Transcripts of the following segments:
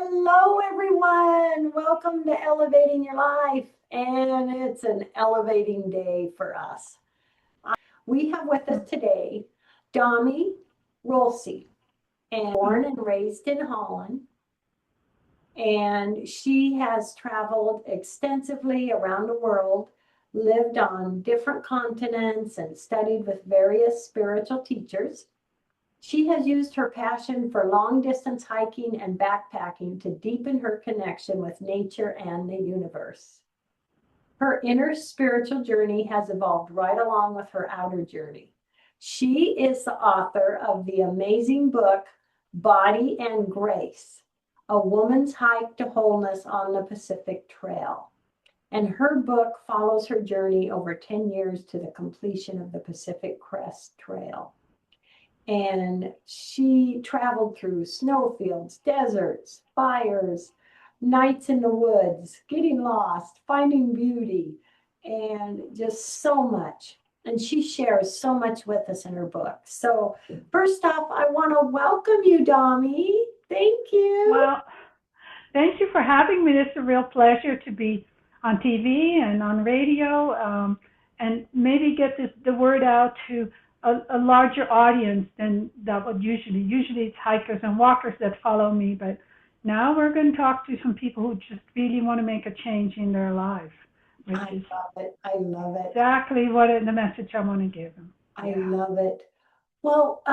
Hello, everyone. Welcome to Elevating Your Life. And it's an elevating day for us. We have with us today Dami Roelse, and born and raised in Holland. And she has traveled extensively around the world, lived on different continents, and studied with various spiritual teachers. She has used her passion for long distance hiking and backpacking to deepen her connection with nature and the universe. Her inner spiritual journey has evolved right along with her outer journey. She is the author of the amazing book, Body and Grace, A Woman's Hike to Wholeness on the Pacific Trail. And her book follows her journey over 10 years to the completion of the Pacific Crest Trail. And she traveled through snowfields, deserts, fires, nights in the woods, getting lost, finding beauty, and just so much. And she shares so much with us in her book. So first off, I want to welcome you, Dami. Thank you. Well, thank you for having me. It's a real pleasure to be on TV and on radio, and maybe get the word out to a larger audience than that would usually. Usually it's hikers and walkers that follow me, but now we're going to talk to some people who just really want to make a change in their life. I love it. I love it. Exactly the message I want to give them. I love it. Well,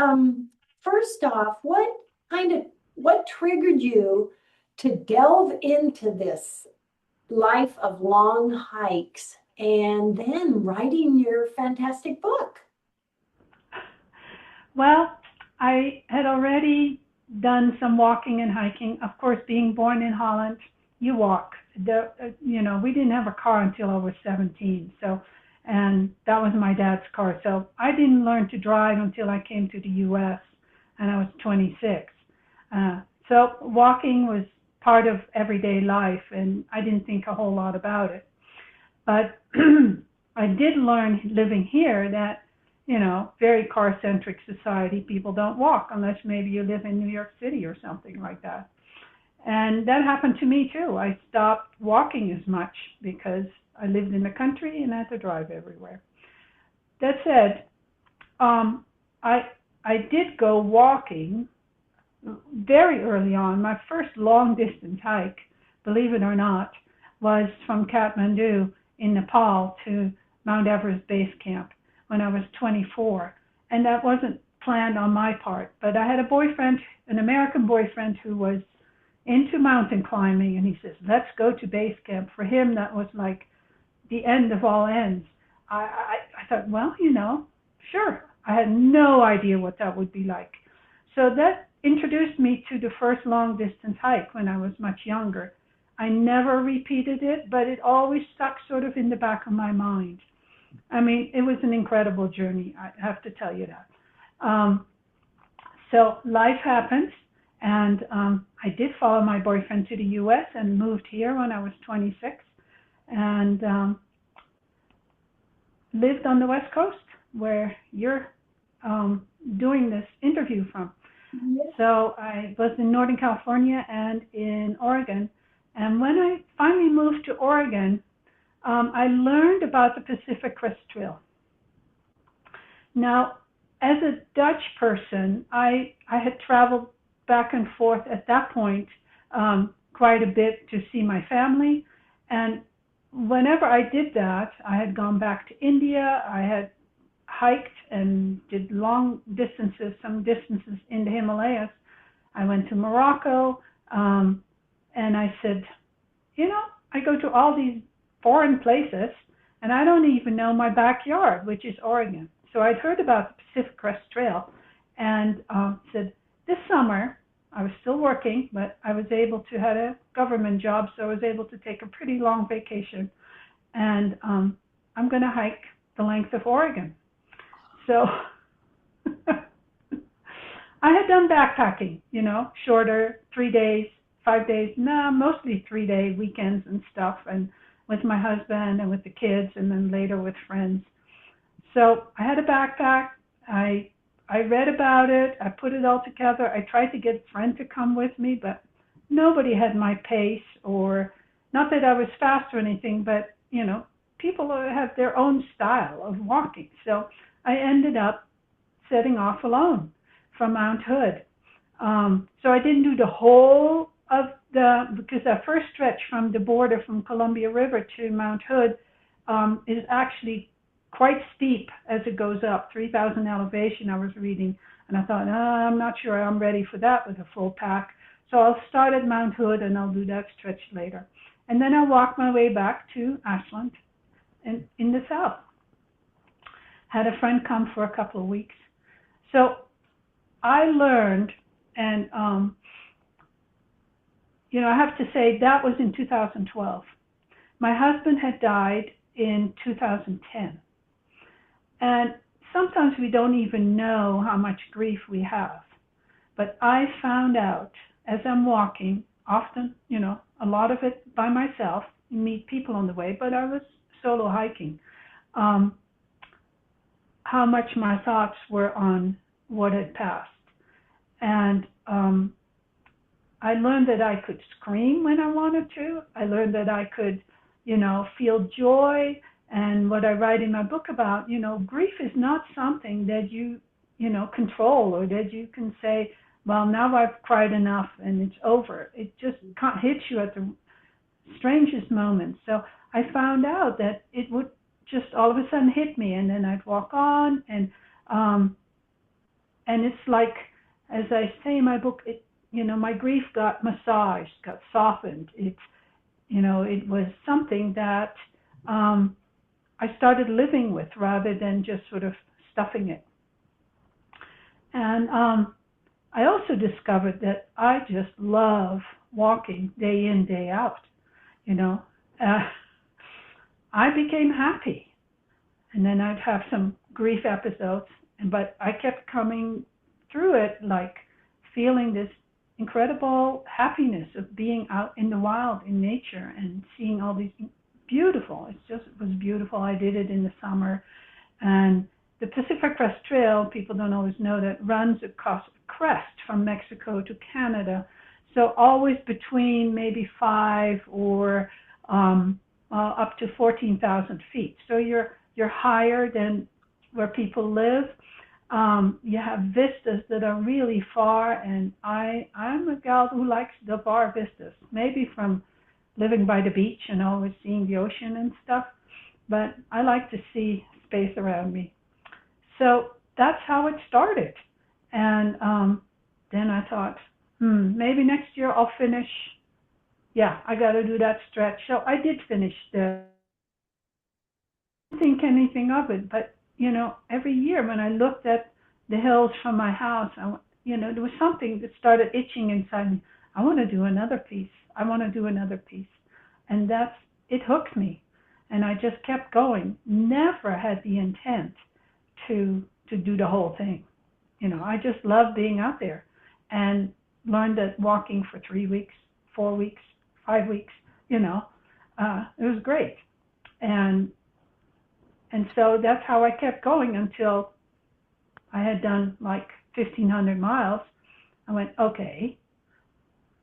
first off, what triggered you to delve into this life of long hikes and then writing your fantastic book? Well, I had already done some walking and hiking. Of course, being born in Holland, you walk. We didn't have a car until I was 17. And that was my dad's car. So I didn't learn to drive until I came to the U.S. and I was 26. So walking was part of everyday life, and I didn't think a whole lot about it. But I did learn living here that, very car-centric society, people don't walk unless maybe you live in New York City or something like that. And that happened to me too. I stopped walking as much because I lived in the country and I had to drive everywhere. That said, I did go walking very early on. My first long-distance hike, believe it or not, was from Kathmandu in Nepal to Mount Everest Base Camp when I was 24. And that wasn't planned on my part. But I had a boyfriend, an American boyfriend, who was into mountain climbing, and he says, let's go to base camp. For him, that was like the end of all ends. I thought, well, sure. I had no idea what that would be like. So that introduced me to the first long distance hike when I was much younger. I never repeated it, but it always stuck sort of in the back of my mind. I mean, it was an incredible journey, I have to tell you that. So life happens, and I did follow my boyfriend to the U.S. and moved here when I was 26, and lived on the West Coast where you're doing this interview from. Yes. So I was in Northern California and in Oregon. And when I finally moved to Oregon, I learned about the Pacific Crest Trail. Now, as a Dutch person, I had traveled back and forth at that point quite a bit to see my family. And whenever I did that, I had gone back to India. I had hiked and did long distances, some distances in the Himalayas. I went to Morocco, and I said, I go to all these foreign places, and I don't even know my backyard, which is Oregon. So I'd heard about the Pacific Crest Trail, and said, this summer, I was still working, but I was able to have a government job, so I was able to take a pretty long vacation, and I'm going to hike the length of Oregon. So I had done backpacking, shorter, 3 days, 5 days, mostly 3-day weekends and stuff, and with my husband and with the kids, and then later with friends. So I had a backpack. I read about it. I put it all together. I tried to get a friend to come with me, but nobody had my pace, or not that I was fast or anything, but people have their own style of walking. So I ended up setting off alone from Mount Hood. So I didn't do the whole of because that first stretch from the border from Columbia River to Mount Hood is actually quite steep as it goes up, 3,000 elevation I was reading. And I thought, I'm not sure I'm ready for that with a full pack. So I'll start at Mount Hood and I'll do that stretch later. And then I'll walk my way back to Ashland in the south. Had a friend come for a couple of weeks. So I learned, and I have to say that was in 2012. My husband had died in 2010. And sometimes we don't even know how much grief we have. But I found out as I'm walking, often, a lot of it by myself, meet people on the way, but I was solo hiking, how much my thoughts were on what had passed. And I learned that I could scream when I wanted to. I learned that I could, feel joy. And what I write in my book about, grief is not something that you, control, or that you can say, well, now I've cried enough and it's over. It just hits you at the strangest moments. So I found out that it would just all of a sudden hit me, and then I'd walk on, and it's like, as I say in my book, my grief got massaged, got softened. It was something that I started living with rather than just sort of stuffing it. And I also discovered that I just love walking day in, day out. I became happy. And then I'd have some grief episodes, but I kept coming through it, like feeling this incredible happiness of being out in the wild, in nature, and seeing all these beautiful. It was beautiful. I did it in the summer. And the Pacific Crest Trail, people don't always know that, runs across a crest from Mexico to Canada. So always between maybe 5 or up to 14,000 feet. So you're higher than where people live. You have vistas that are really far, and I'm a gal who likes the far vistas, maybe from living by the beach and always seeing the ocean and stuff, but I like to see space around me. So that's how it started. And then I thought, maybe next year I'll finish. Yeah, I got to do that stretch. So I did finish I didn't think anything of it, but every year when I looked at the hills from my house, there was something that started itching inside me. I want to do another piece. I want to do another piece. And it hooked me. And I just kept going. Never had the intent to do the whole thing. I just love being out there, and learned that walking for 3 weeks, 4 weeks, 5 weeks, it was great. And so that's how I kept going until I had done like 1,500 miles. I went, okay,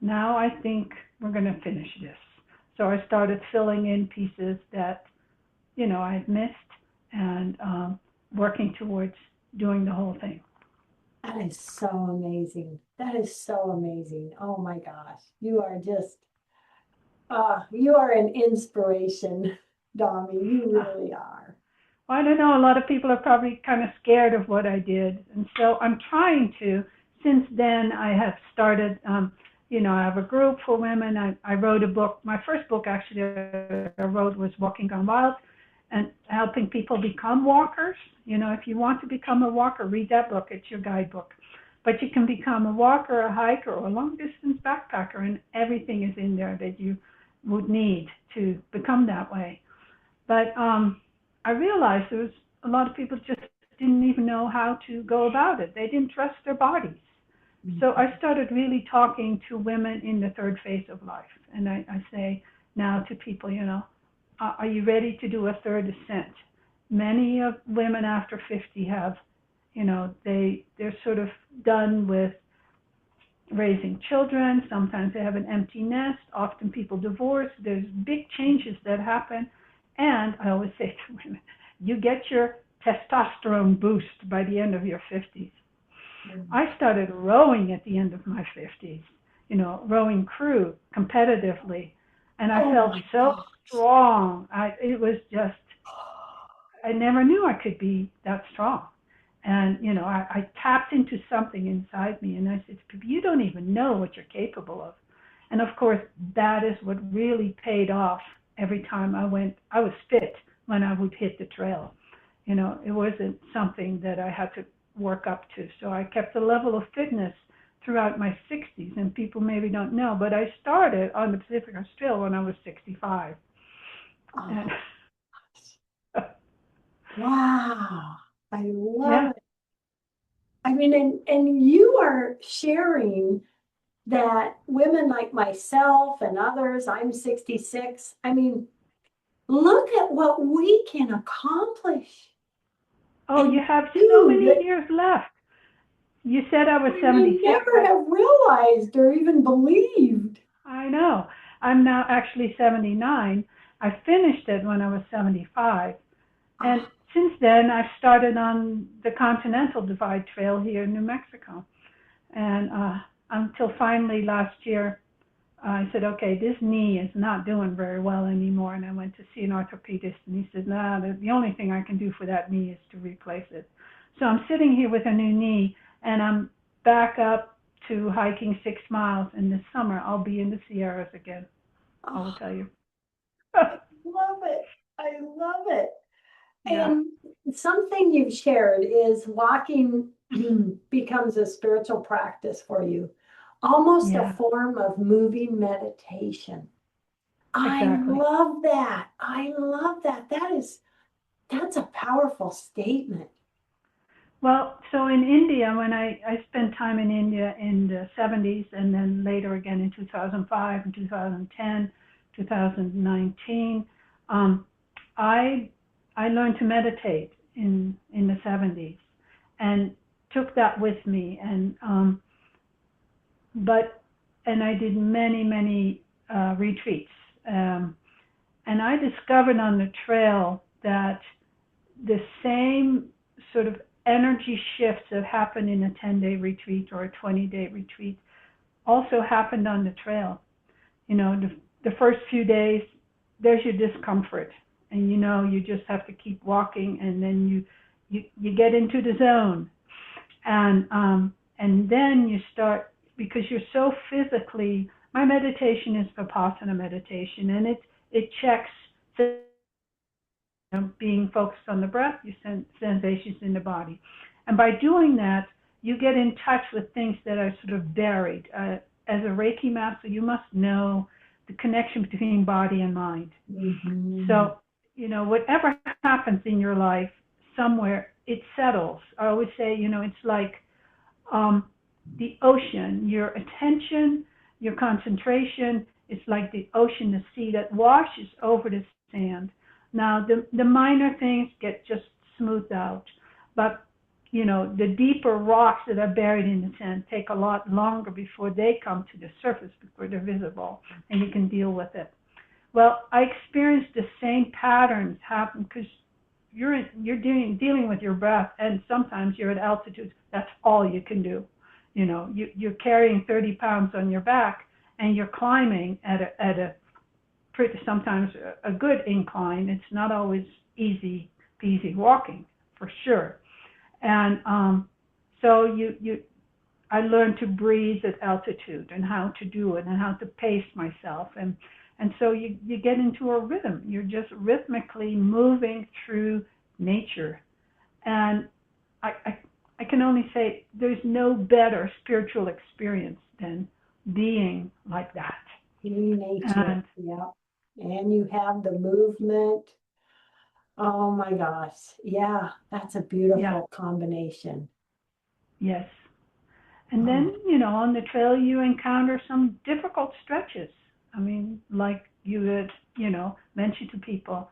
now I think we're going to finish this. So I started filling in pieces that, I had missed, and working towards doing the whole thing. That is so amazing. That is so amazing. Oh my gosh. You are just, you are an inspiration, Dami. You really are. Well, I don't know. A lot of people are probably kind of scared of what I did. And so I'm trying to. Since then, I have started, I have a group for women. I wrote a book. My first book, actually, I wrote was Walking Gone Wild, and helping people become walkers. If you want to become a walker, read that book. It's your guidebook. But you can become a walker, a hiker, or a long-distance backpacker, and everything is in there that you would need to become that way. But I realized there was a lot of people just didn't even know how to go about it. They didn't trust their bodies. So I started really talking to women in the third phase of life. And I say now to people, are you ready to do a third ascent? Many of women after 50 have, they're sort of done with raising children. Sometimes they have an empty nest. Often people divorce. There's big changes that happen. And I always say to women, you get your testosterone boost by the end of your 50s. I started rowing at the end of my 50s, rowing crew competitively. And I Oh felt my so gosh. strong. It was just, I never knew I could be that strong. And, I tapped into something inside me and I said to people, you don't even know what you're capable of. And of course, that is what really paid off every time I went. I was fit when I would hit the trail. It wasn't something that I had to work up to. So I kept a level of fitness throughout my 60s. And people maybe don't know, but I started on the Pacific Crest Trail when I was 65. And Oh, wow. I love yeah, it. I mean, and you are sharing that women like myself and others, I'm 66. I mean, look at what we can accomplish oh, you and have so do many that years left. You said I was we may 76. never have realized or even believed. I know. I'm now actually 79. I finished it when I was 75. And Ah, since then, I've started on the Continental Divide Trail here in New Mexico. And until finally last year, I said, okay, this knee is not doing very well anymore. And I went to see an orthopedist, and he said, nah, the only thing I can do for that knee is to replace it. So I'm sitting here with a new knee, and I'm back up to hiking 6 miles. And this summer, I'll be in the Sierras again. I will ah, tell you. I love it. I love it. Yeah, And something you've shared is walking becomes a spiritual practice for you, almost a yeah, form of moving meditation. I exactly. love that. I love that. That's a powerful statement. Well, so in India, when I spent time in India in the 70s and then later again in 2005 and 2010, 2019, um, I I learned to meditate in the 70s and took that with me but and I did many retreats and I discovered on the trail that the same sort of energy shifts that happen in a 10-day retreat or a 20-day retreat also happened on the trail. The first few days, there's your discomfort, and you just have to keep walking, and then you get into the zone, and then you start because you're so physically. My meditation is Vipassana meditation, and it checks being focused on the breath, your sensations in the body. And by doing that, you get in touch with things that are sort of buried. As a Reiki master, you must know the connection between body and mind. Mhm. So, whatever happens in your life, somewhere it settles. I always say, it's like um, the ocean. Your attention, your concentration is like the ocean, the sea that washes over the sand. Now, the minor things get just smoothed out, but the deeper rocks that are buried in the sand take a lot longer before they come to the surface, before they're visible, and you can deal with it. Well, I experienced the same patterns happen because you're dealing with your breath, and sometimes you're at altitude. That's all you can do. You're carrying 30 pounds on your back, and you're climbing at a pretty sometimes a good incline. It's not always easy peasy walking, for sure. And so I learned to breathe at altitude and how to do it and how to pace myself and so you get into a rhythm. You're just rhythmically moving through nature. And I, I, I can only say there's no better spiritual experience than being like that. In nature, And yeah. And you have the movement. Oh my gosh. Yeah, that's a yeah, beautiful combination. yes. And Oh, then, on the trail you encounter some difficult stretches. I mean, like you had, mentioned to people,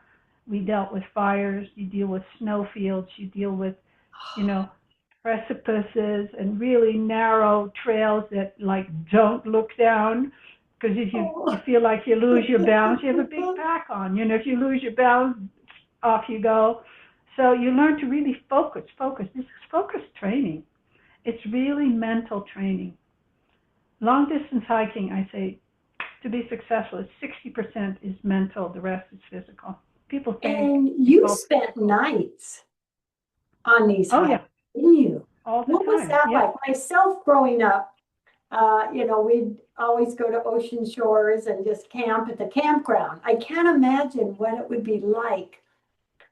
we dealt with fires, you deal with snowfields, you deal with, you know, precipices and really narrow trails that like don't look down. Because if you Oh. feel like you lose your balance, you have a big pack on. If you lose your balance, off you go. So you learn to really focus. This is focus training. It's really mental training. Long distance hiking, I say, to be successful, is 60% is mental, the rest is physical. People think And you it's all spent physical. nights on these Oh hikes, yeah, didn't you? all the What was time. that Yeah. like? Myself growing up, we'd always go to ocean shores and just camp at the campground. I can't imagine what it would be like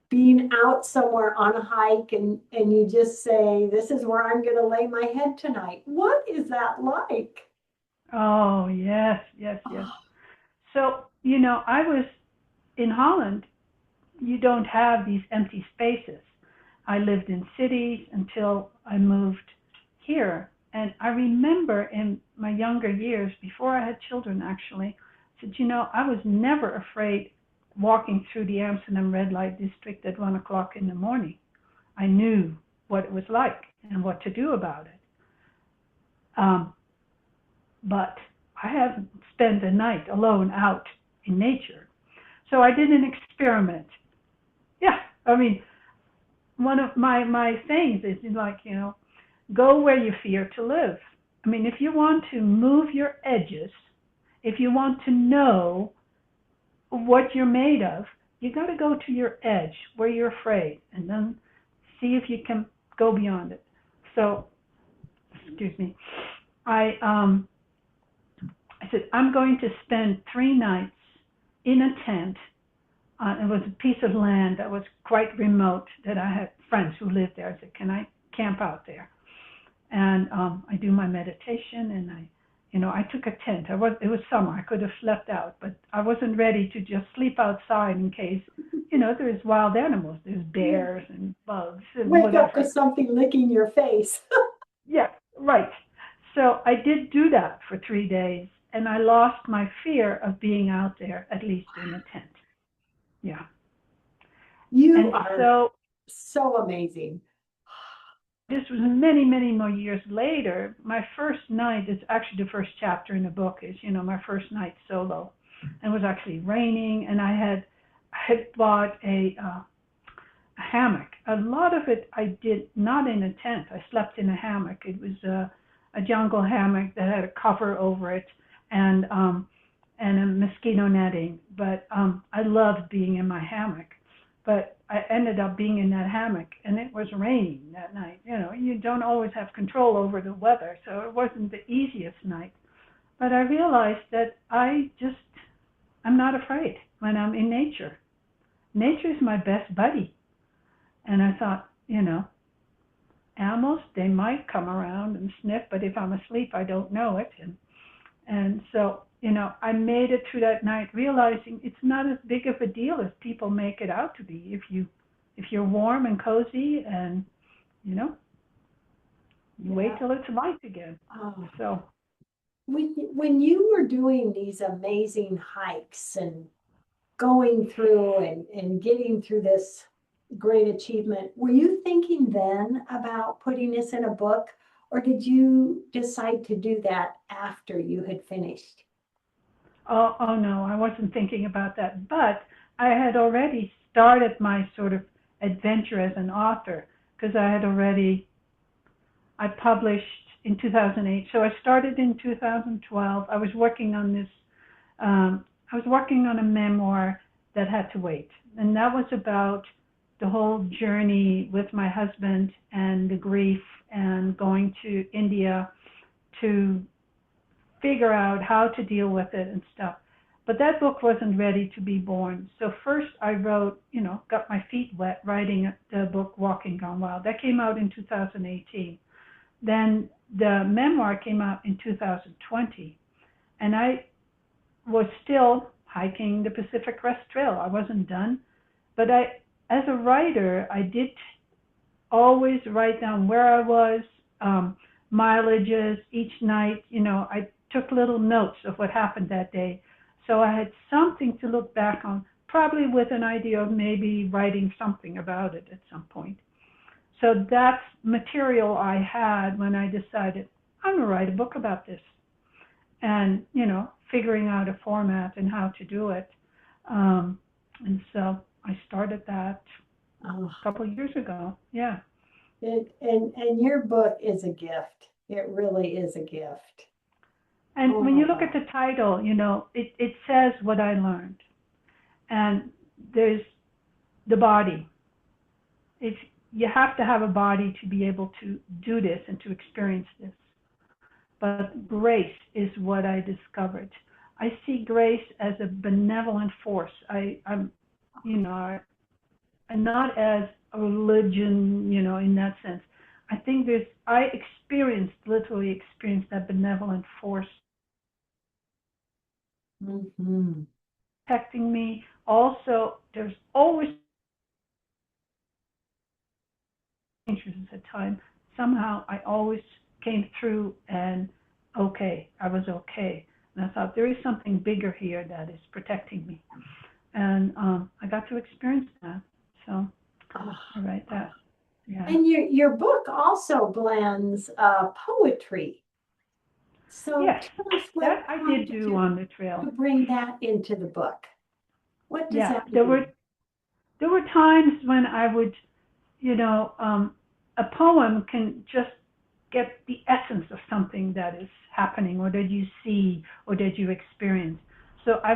being out somewhere on a hike and you just say, this is where I'm going to lay my head tonight. What is that like? Oh yes, yes, yes. So, I was in Holland. You don't have these empty spaces. I lived in cities until I moved here. And I remember in my younger years, before I had children actually, said, I was never afraid walking through the Amsterdam red light district at 1 o'clock in the morning. I knew what it was like and what to do about it. Um, but I haven't spent a night alone out in nature. So I did an experiment. Yeah, I mean, one of my things is like, go where you fear to live. I mean, if you want to move your edges, if you want to know what you're made of, you got to go to your edge where you're afraid and then see if you can go beyond it. So, excuse me. I said I'm going to spend 3 nights in a tent. It was a piece of land that was quite remote that I had friends who lived there. I said, can I camp out there? And I do my meditation, and I took a tent. It was summer. I could have slept out, but I wasn't ready to just sleep outside in case, there's wild animals. There's Yeah. bears and bugs and Wake up with whatever. something licking your face. Yeah, right. So I did do that for 3 days, and I lost my fear of being out there, at least in a tent. Yeah. You And are so so amazing. this was many, many more years later. My first night is actually the first chapter in the book is, my first night solo. And it was actually raining, and I had bought a hammock. A lot of it I did not in a tent. I slept in a hammock. It was a jungle hammock that had a cover over it and a mosquito netting. But I loved being in my hammock. But I ended up being in that hammock, and it was raining that night. You don't always have control over the weather, so it wasn't the easiest night. But I realized that I'm not afraid when I'm in nature. Nature is my best buddy. And I thought, animals, they might come around and sniff, but if I'm asleep, I don't know it. And so, I made it through that night realizing it's not as big of a deal as people make it out to be. If you're warm and cozy and, you wait Yeah. till it's light again. Oh. So, When you were doing these amazing hikes and going through and getting through this great achievement, were you thinking then about putting this in a book, or did you decide to do that after you had finished? oh no, I wasn't thinking about that. But I had already started my sort of adventure as an author because I published in 2008. So I started in 2012. I was working on this. I was working on a memoir that had to wait, and that was about the whole journey with my husband and the grief and going to India to figure out how to deal with it and stuff. But that book wasn't ready to be born. So first I wrote, got my feet wet writing the book Walking Gone Wild. That came out in 2018. Then the memoir came out in 2020. And I was still hiking the Pacific Crest Trail. I wasn't done. But as a writer, I did always write down where I was, mileages each night. I took little notes of what happened that day. So I had something to look back on, probably with an idea of maybe writing something about it at some point. So that's material I had when I decided I'm going to write a book about this, and figuring out a format and how to do it. And so I started that Oh, a couple of years ago. Yeah. and your book is a gift. It really is a gift. And Oh when my you look God. at the title, it says what I learned. And there's the body. If you have to have a body to be able to do this and to experience this. But grace is what I discovered. I see grace as a benevolent force. I'm, and not as a religion, in that sense. I think I literally experienced that benevolent force Hmm. protecting me. Also, there's always dangers at time. Somehow I always came through and okay, I was okay. And I thought there is something bigger here that is protecting me. And I got to experience that. So I write that. Yeah. And your book also blends poetry. So Yes, tell us what that I did prompted do you on the to trail. bring that into the book. What does Yeah, that there were mean? there were times when I would, a poem can just get the essence of something that is happening or that you see or that you experience. So I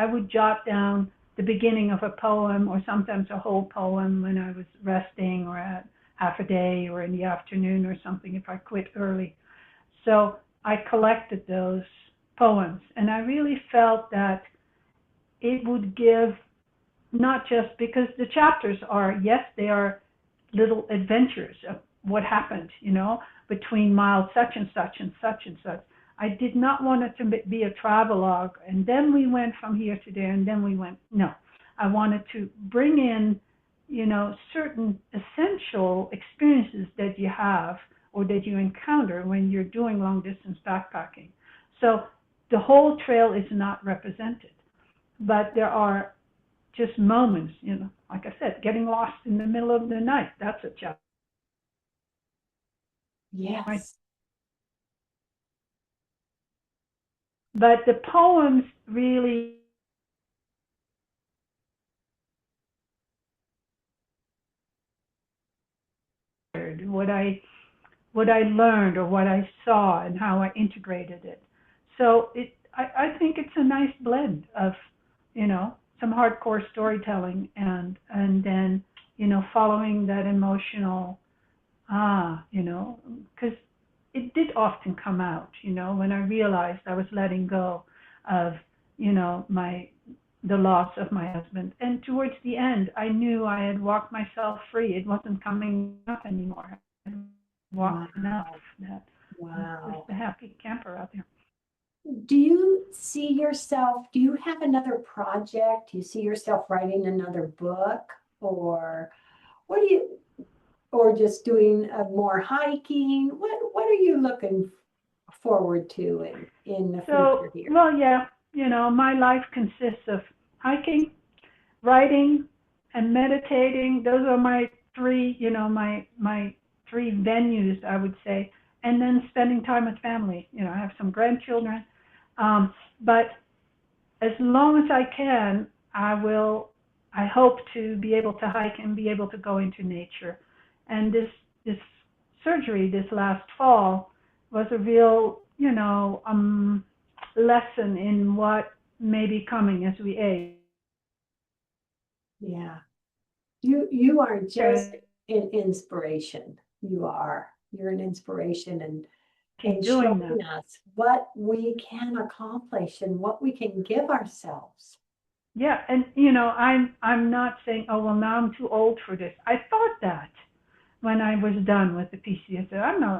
would jot down the beginning of a poem or sometimes a whole poem when I was resting or at half a day or in the afternoon or something if I quit early. So I collected those poems and I really felt that it would give not just because the chapters are, yes, they are little adventures of what happened, between miles such and such and such and such. I did not want it to be a travelogue, and then we went from here to there, and then we went. No, I wanted to bring in, certain essential experiences that you have or that you encounter when you're doing long distance backpacking. So the whole trail is not represented, but there are just moments, like I said, getting lost in the middle of the night. That's a challenge. Yes. But the poems really what I learned or what I saw and how I integrated it. So I think it's a nice blend of, some hardcore storytelling and then, following that emotional because it did often come out, when I realized I was letting go of, the loss of my husband. And towards the end, I knew I had walked myself free. It wasn't coming up anymore. I had walked enough Wow. that I was Wow. the happy camper out there. Do you see yourself, do you have another project? Do you see yourself writing another book? Or what do you, or just doing more hiking? What are you looking forward to in the future So, here? well, yeah, my life consists of hiking, writing, and meditating. Those are my three, my three venues, I would say. And then spending time with family. I have some grandchildren. But as long as I can, I hope to be able to hike and be able to go into nature. And this surgery this last fall was a real, lesson in what may be coming as we age. Yeah. You are just And an inspiration. You are. You're an inspiration and keep doing that. showing us what we can accomplish and what we can give ourselves. Yeah, and I'm not saying, oh well, now I'm too old for this. I thought that when I was done with the PCS,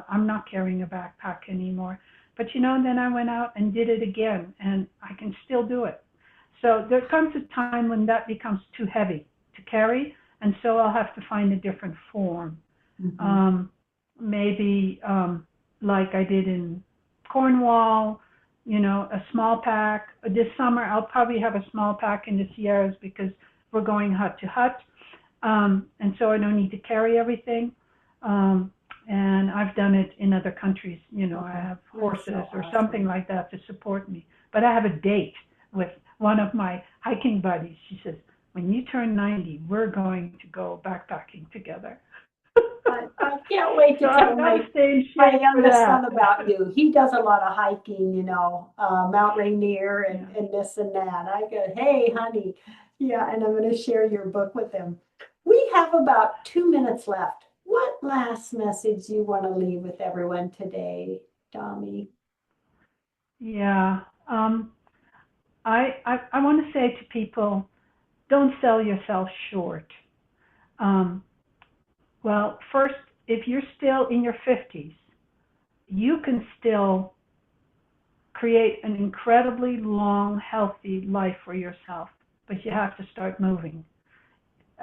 I'm not carrying a backpack anymore. But then I went out and did it again, and I can still do it. So there comes a time when that becomes too heavy to carry, and so I'll have to find a different form. Mhm. Um, Maybe like I did in Cornwall, a small pack. This summer I'll probably have a small pack in the Sierras because we're going hut to hut, and so I don't need to carry everything. And I've done it in other countries. You know, I have That's horses so or awesome. something like that to support me. But I have a date with one of my hiking buddies. She says, when you turn 90, we're going to go backpacking together. I can't wait to So tell I've got to stay in my shape for youngest son that. about you. He does a lot of hiking, you know, Mount Rainier Yeah. and this and that. I go, hey, honey. Yeah, and I'm going to share your book with him. We have about 2 minutes left. What last message you want to leave with everyone today, Dami? Yeah. I want to say to people, don't sell yourself short. Um, well, first, if you're still in your 50s, you can still create an incredibly long, healthy life for yourself, but you have to start moving.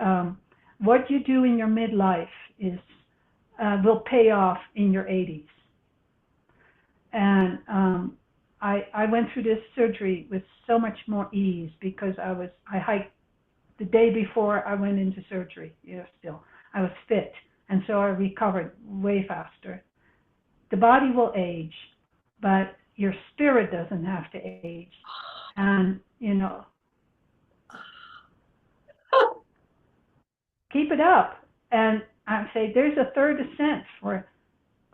Um, what you do in your midlife is will pay off in your 80s. And I went through this surgery with so much more ease because I hiked the day before I went into surgery. Still I was fit, and so I recovered way faster. The body will age, but your spirit doesn't have to age. And keep it up. And I say there's a third ascent for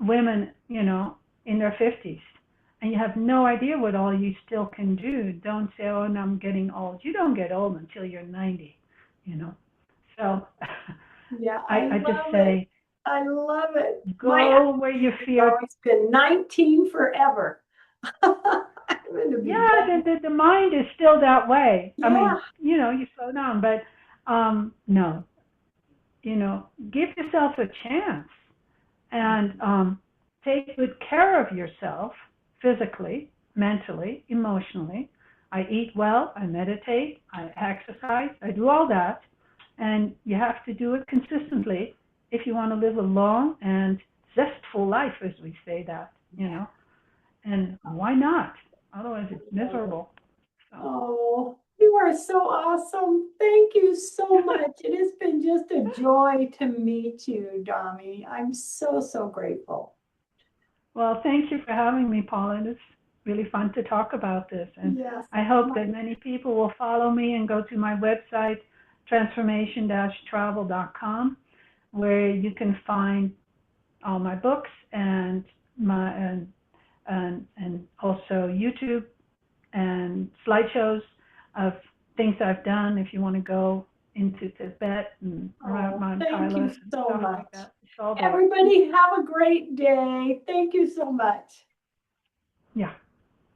women, in their 50s. And you have no idea what all you still can do. Don't say, oh, no, I'm getting old. You don't get old until you're 90, you know. So Yeah, I just love it. say, I love it. My go where you has feel. always been 19 forever. I'm going to be Yeah, done. the mind is still that way. I Yeah. mean, you slow down, but no, give yourself a chance and take good care of yourself physically, mentally, emotionally. I eat well, I meditate, I exercise, I do all that. And you have to do it consistently if you want to live a long and zestful life, as we say that. And why not? Otherwise, it's miserable. So. Oh, you are so awesome. Thank you so much. It has been just a joy to meet you, Dami. I'm so, so grateful. Well, thank you for having me, Paula. It's really fun to talk about this. And Yes. I hope that many people will follow me and go to my website, transformation-travel.com, where you can find all my books and and also YouTube and slideshows of things I've done if you want to go into Tibet and around Mount Thank you Kailash and so stuff much. like that. It's all there. Everybody have a great day. Thank you so much.